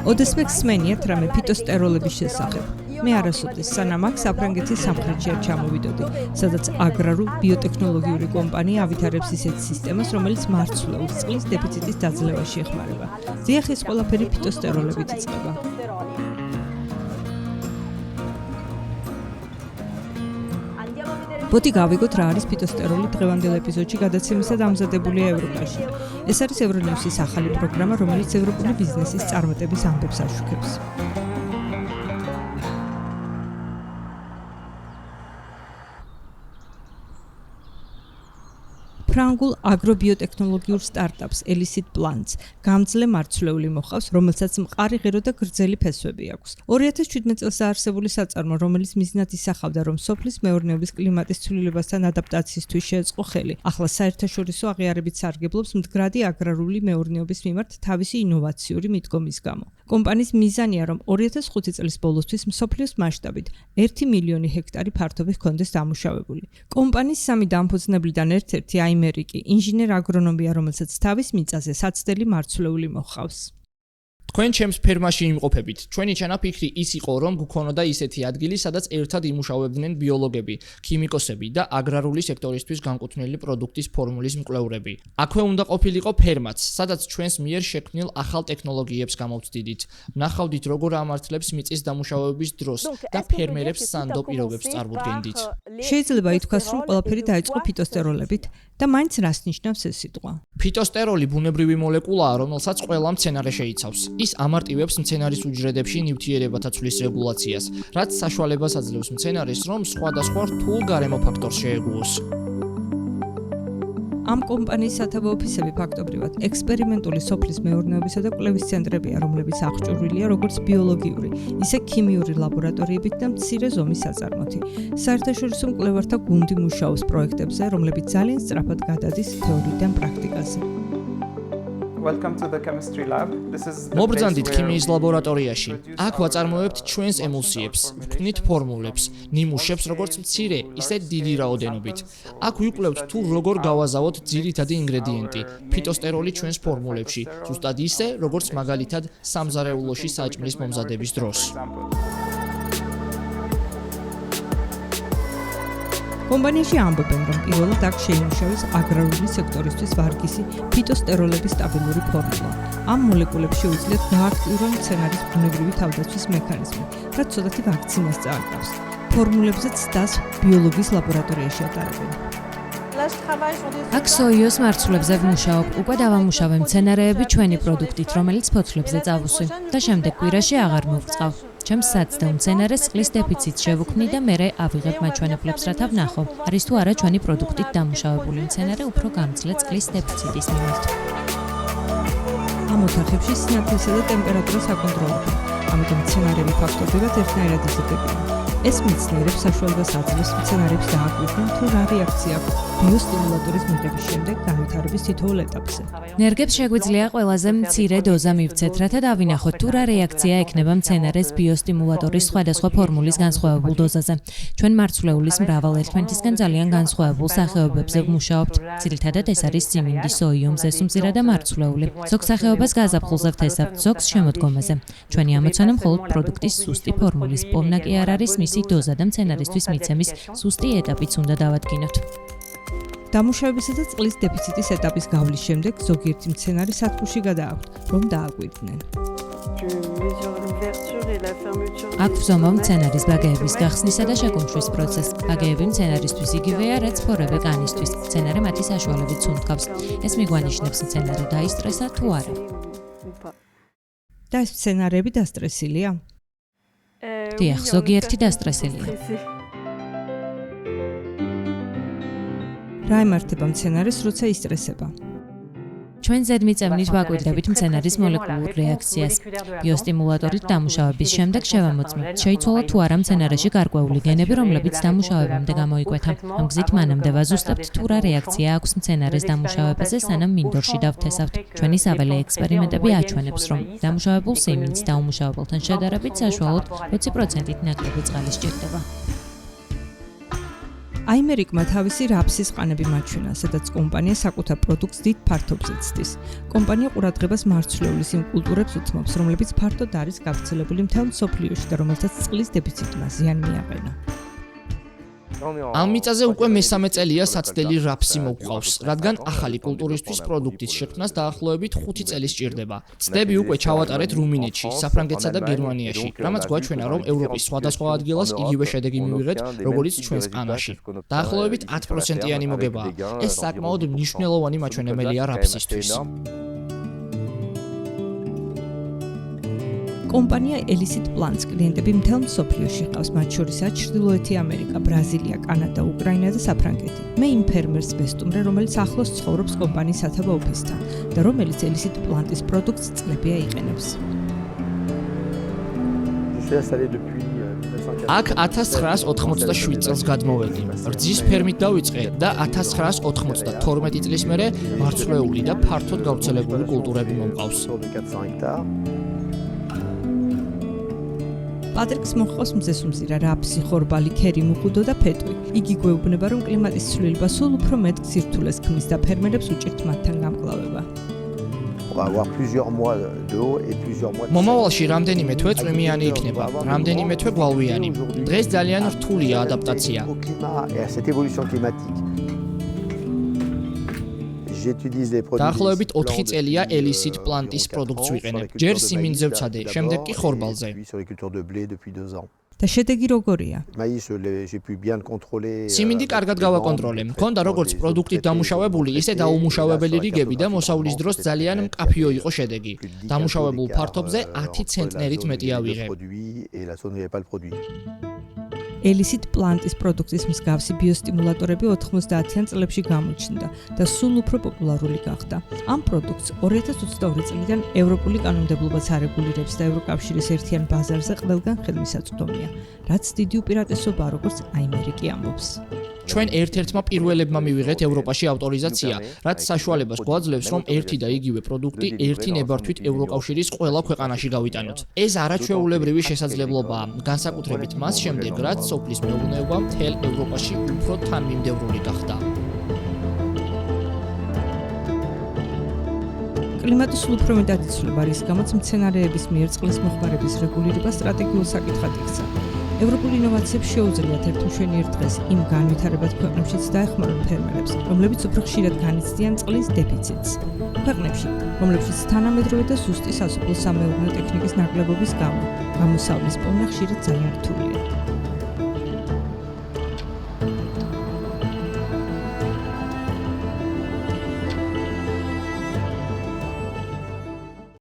ოდესმე გსმენიათ რამე ფიტოსტეროლების შესახებ. მე არასოდეს სანამ აქ საფრანგეთის სამხრეთში არ ჩამოვიდოდი, სადაც აგრარულ ბიოტექნოლოგიური კომპანია ავითარებს ისეთ სისტემას, რომელიც მარცვლეულს წყლის დეფიციტის დაძლევაში ეხმარება. ზიახ ეს ყველაფერი ფიტოსტეროლებით იწყება. ბოდი გავიგოთ რა არის ფიტოსტეროლი დღევანდელ ეპიზოდში გადაცემისა დამზადებულია ევროპაში. ეს არის ევრონევსის ახალი პროგრამა, რომელიც ევროპული ბიზნესის წარმატების ამბებს აშუქებს. ფრანგულ აგრობიოტექნოლოგიურ სტარტაპს Elicit Plants გამძლე მარცვლეული მოყავს, რომელსაც მყარი ღერო და გრძელი ფესვები აქვს. 2017 წელს დაარსებული საწარმო, რომელიც მიზნად ისახავდა, რომ სოფლის მეურნეობის კლიმატის ცვლილებასთან ადაპტაციისთვის შეეწყო ხელი, ახლა საერთაშორისო აღიარებით სარგებლობს მდგრადი აგრარული მეურნეობის მიმართ თავისი ინოვაციური მიდგომის გამო. კომპანიის მიზანია, რომ 2005 წლის ბოლოსთვის მსოფლიოს მასშტაბით 1 მილიონი ჰექტარი ფართობი ჰქონდეს დამუშავებული. კომპანიის სამი დამფუძნებლიდან ერთ-ერთი ამერიკი ინჟინერ აგრონომია, რომელსაც თავის მიწაზე საცდელი მარცვლეული მოჰყავს. თქვენ ჩემს ფერმაში იმყოფებით. ჩვენი ჩანაფიქრი ის იყო, რომ გქონოდა ისეთი ადგილი, სადაც ერთად იმუშავებდნენ ბიოლოგები, ქიმიკოსები და აგრარული სექტორისთვის განკუთვნილი პროდუქტის ფორმულის მკვლევრები. აქვე უნდა ყოფილიყო ფერმაც, სადაც ჩვენს მიერ შექმნილ ახალ ტექნოლოგიებს გამოვცდიდით. ვნახავდით, როგორ ამართლებს მიწის დამუშავების დროს და ფერმერებს სანდო პირობებს წარმოადგენდით. შეიძლება ითქვას, რომ ყველაფერი დაიწყო ფიტოსტეროლებით და მაინც რას ნიშნავს ეს სიტყვა? ფიტოსტეროლი ბუნებრივი მოლეკულაა, რომელსაც ყველა მცენარე შეიცავს. ის ამარტივებს მცენარის უჯრედებში ნივთიერებათა ცვლის რეგულაციას, რაც საშუალებას აძლევს მცენარეს, რომ სხვადასხვა რთულ გარემო ფაქტორს შეეგუოს. ამ კომპანიის სათავო ოფისები ფაქტობრივად ექსპერიმენტული სოფლის მეურნეობისა და კვლევის ცენტრებია, რომლებიც აღჭურვილია როგორც ბიოლოგიური, ისე ქიმიური ლაბორატორიებით და მცირე ზომის საწარმოთი. საერთაშორისო მკვლევართა გუნდი მუშაობს პროექტებზე, რომლებიც ძალიან სწრაფად გადადის თეორიიდან პრაქტიკაზე. Welcome to the chemistry lab. This is the მობრძანდით ქიმიის ლაბორატორიაში. აქ ვაწარმოებთ ჩვენს ემულსიებს, ვქმნით ფორმულებს, ნიმუშებს როგორც მცირე, ისე დიდი რაოდენობით. აქ ვიკვლევთ თუ როგორ გავაზავოთ ძირითადი ინგრედიენტი, ფიტოსტეროლი ჩვენს ფორმულებში, ზუსტად ისე, როგორც მაგალითად სამზარეულოში საჭმლის მომზადების დროს. კომპანიაში ამბობენ, რომ პირველად აქ შეიმუშავეს აგრარული სექტორისთვის ვარგისი ფიტოსტეროლების სტაბილური ფორმულა. ამ მოლეკულებს შეუძლიათ გააქტიურონ მცენარის ბუნებრივი თავდაცვის მექანიზმი, რაც ცოტათი ვაქცინას წააგავს. ფორმულებზე ცდას ბიოლოგიის ლაბორატორიაში ატარებენ. აქ სოიოს მარცვლებზე ვმუშაობ, უკვე დავამუშავე მცენარეები ჩვენი პროდუქტით, რომელიც ფოთლებზე წავუსვი და შემდეგ კვირაში აღარ მოვწყავ. ჩემს საცდელ მცენარეს წყლის დეფიციტს შევქმნი და მერე ავიღებ მაჩვენებლებს, რათა ვნახო, არის თუ არა ჩვენი პროდუქტით დამუშავებული მცენარე უფრო გამძლე წყლის დეფიციტის მიმართ. ამ ოთახებში სინათლისა და ტემპერატურას აკონტროლებენ, ამიტომ მცენარეები ფაქტობრივად ერთნაირად იზრდებიან. ეს მეცნიერებს საშუალებას აძლევს მცენარებს დააკვირდნენ, თუ რა რეაქცია აქვს ბიოსტიმულატორის მიღების შემდეგ განვითარების თითოეულ ეტაპზე. ნერგებს შეგვიძლია ყველაზე მცირე დოზა მივცეთ, რათა დავინახოთ, თუ რა რეაქცია ექნება მცენარეს ბიოსტიმულატორის სხვადასხვა ფორმულის განსხვავებულ დოზაზე. ჩვენ მარცვლეულის მრავალ ერთმანეთისგან ძალიან განსხვავებულ სახეობებზე ვმუშაობთ. ძირითადად ეს არის სიმინდი, სოიო, მზესუმზირა და მარცვლეული. ზოგ სახეობას გაზაფხულზე ვთესავთ, ზოგს შემოდგომაზე. ჩვენი ამოცანა მხოლოდ პროდუქტის სუსტი ფორმულის პოვნა კი არ არის, მისი დოზა და მცენარისთვის მიცემის სუსტი ეტაპიც უნდა დავადგინოთ. დამუშავებისა და წყლის დეფიციტის ეტაპის გავლის შემდეგ ზოგიერთი მცენარი სათბურში გადააქვთ, რომ დააკვირდნენ. აქ ვზომავ მცენარის ბაგეების გახსნისა და შეკუმშვის პროცესს. ბაგეები მცენარისთვის იგივეა, რაც ფორები კანისთვის. მცენარე მათი საშუალებით სუნთქავს. ეს მიგვანიშნებს მცენარე დაისტრესა თუ არა. და ეს მცენარეები დასტრესილია? დიახ, ზოგიერთი დასტრესილია. რა ემართება მცენარეს, როცა ისტრესება? ჩვენ ზედმიწევნით ვაკვირდებით მცენარის მოლეკულურ რეაქციას. ბიოსტიმულატორით დამუშავების შემდეგ შევამოწმებთ, შეიცვალა თუ არა მცენარეში გარკვეული გენები, რომლებიც დამუშავებამდე გამოიკვეთა. ამ გზით მანამდე ვაზუსტებთ, თუ რა რეაქცია აქვს მცენარის დამუშავებაზე, სანამ მინდორში დავთესავთ. ჩვენი საველე ექსპერიმენტები აჩვენებს, რომ დამუშავებულ სიმინდს დაუმუშავებელთან შედარებით საშუალოდ 20%-ით ნაკლები წყალი სჭირდება. აიმერიკმა თავისი რაფსის ყანები მაჩვენა, სადაც კომპანია საკუთარ პროდუქტს დიდ ფართობზე ცდის. კომპანია ყურადღებას მარცვლეულის იმ კულტურებს უთმობს, რომლებიც ფართოდ არის გავრცელებული მთელ მსოფლიოში და რომელთაც წყლის დეფიციტმა ზიანი მიაყენა. ამ მიწაზე უკვე მესამე წელია საცდელი რაფსი მოგყავს, რადგან ახალი კულტურისთვის პროდუქტის შექმნას დაახლოებით 5 წელი სჭირდება. ცდები უკვე ჩავატარეთ რუმინეთში, საფრანგეთსა და გერმანიაში, რამაც გვაჩვენა, რომ ევროპის სხვადასხვა ადგილას იგივე შედეგი მივიღეთ, როგორც ჩვენს ყანაში. დაახლოებით 10%-იანი მოგებაა. ეს საკმაოდ მნიშვნელოვანი მაჩვენებელია რაფსისთვის. კომპანია Elicit Plants კლიენტები მთელ მსოფლიოში ჰყავს, მათ შორისაა ჩრდილოეთი ამერიკა, ბრაზილია, კანადა, უკრაინა და საფრანგეთი. მე იმ ფერმერს ვესტუმრე, რომელიც ახლოს ცხოვრობს კომპანიის სათავო ოფისთან და რომელიც Elicit Plants პროდუქტს წლებია იყენებს. აქ 1987 წელს გადმოვედი. რძის ფერმით დავიწყე და 1992 წლის მერე მარცვლეული და ფართოდ გავრცელებული კულტურები მომყავს. პატრიკს მოჰყავს მზესუმზირა, რაფსი, ხორბალი, ქერი, მუხუდო და ფეტვი. იგი გვეუბნება, რომ კლიმატის ცვლილება სულ უფრო მეტ სირთულეს ქმნის და ფერმერებს უჭირთ მათთან გამკლავება. მომავალში რამდენიმე თვე წვიმიანი იქნება, რამდენიმე თვე გვალვიანი. დღეს ძალიან რთულია ადაპტაცია. დაახლოებით 4 წელია Elicit Plants პროდუქტს ვიყენებ. ჯერ სიმინძზე ვცადე, შემდეგ კი ხორბალზე. და შედეგი როგორია? სიმინდი კარგად გავაკონტროლე. მქონდა როგორც პროდუქტით დამუშავებული, ისე დაუმუშავებელი რიგები და მოსავლის დროს ძალიან მკაფიო იყო შედეგი. დამუშავებულ ფართობზე 10 ცენტნერით მეტი ავიღე. Elicit Plants პროდუქტის მსგავსი ბიოსტიმულატორები 90-იან წლებში გამოჩნდა და სულ უფრო პოპულარული გახდა. ამ პროდუქტს 2022 წლიდან ევროპული კანონმდებლობაც არეგულირებს და ევროკავშირის ერთიან ბაზარზე ყველგან ხელმისაწვდომია, რაც დიდი უპირატესობაა, როგორც აიმერიკი ამბობს. ჩვენ ერთ-ერთმა პირველებმა მივიღეთ ევროპაში ავტორიზაცია, რაც საშუალებას გვაძლევს, რომ ერთი და იგივე პროდუქტი ერთი ნებართვით ევროკავშირის ყველა ქვეყანაში გავიტანოთ. ეს არაჩვეულებრივი შესაძლებლობაა, განსაკუთრებით მას შემდეგ, რაც სოფლის მეურნეობა მთელ ევროპაში უფრო თანმიმდევრული გახდა. კლიმატი სულ უფრო მეტად იცვლება, რის გამოც მცენარეების მიერ წყლის მოხმარების რეგულირება სტრატეგიულ საკითხად იქცა. ევროპული ინოვაციებს შეუძლიათ ერთ მშვენიერ დღეს იმ განვითარებად ქვეყნებშიც დაეხმარონ ფერმერებს, რომლებიც უფრო ხშირად განიცდიან წყლის დეფიციტს. ქვეყნებში, რომლებშიც თანამედროვე და ზუსტი სასოფლო-სამეურნეო ტექნიკის ნაკლებობის გამო, გამოსავლის პოვნა ხშირად ძალიან რთულია.